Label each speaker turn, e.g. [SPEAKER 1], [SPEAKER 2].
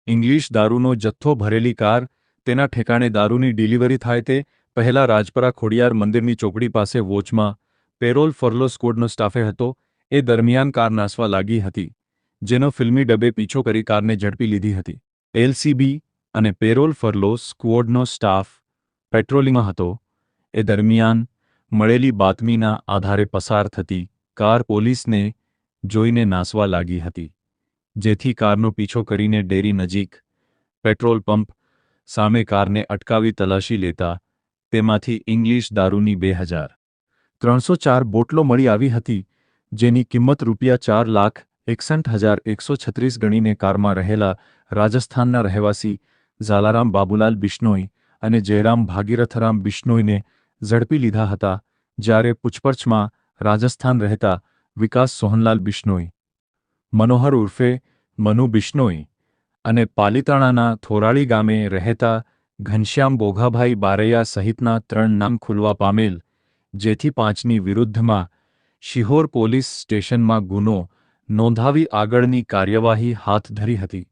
[SPEAKER 1] English દારૂનો જથ્થો ભરેલી કાર તેના ઠેકાણે દારૂની ડિલિવરી થાય તે પહેલા રાજપરા ખોડિયાર મંદિરની ચોકડી પાસે વોચમાં પેરોલ ફરલો સ્ક્વોડનો સ્ટાફે હતો. એ દરમિયાન કાર નાસવા લાગી હતી, જેનો ફિલ્મી ડબ્બે પીછો કરી કારને ઝડપી લીધી હતી. એલસીબી અને પેરોલ ફરલો સ્ક્વોડનો સ્ટાફ પેટ્રોલિંગમાં હતો. એ દરમિયાન મળેલી બાતમીના આધારે પસાર થતી કાર પોલીસને જોઈને નાસવા લાગી હતી, જેથી કારનો પીછો કરીને ડેરી નજીક પેટ્રોલ પંપ સામે કારને અટકાવી તલાશી લેતા તેમાંથી ઇંગ્લિશ દારૂની 2304 બોટલો મળી આવી હતી, જેની કિંમત ₹4,61,136 ગણીને કારમાં રહેલા રાજસ્થાનના રહેવાસી ઝાલારામ બાબુલાલ બિશ્નોઈ અને જયરામ ભાગીરથરામ બિશ્નોઈને ઝડપી લીધા હતા. જ્યારે પૂછપરછમાં રાજસ્થાન રહેતા વિકાસ સોહનલાલ બિશ્નોઈ, મનોહર ઉર્ફે મનુ બિશ્નોઈ અને પાલીતાણાના થોરાળી ગામે રહેતા ઘનશ્યામ બોઘાભાઈ બારૈયા સહિતના 3 નામ ખુલવા પામેલ, જેથી 5ની વિરુદ્ધમાં શિહોર પોલીસ સ્ટેશનમાં ગુનો નોંધાવી આગળની કાર્યવાહી હાથ ધરી હતી.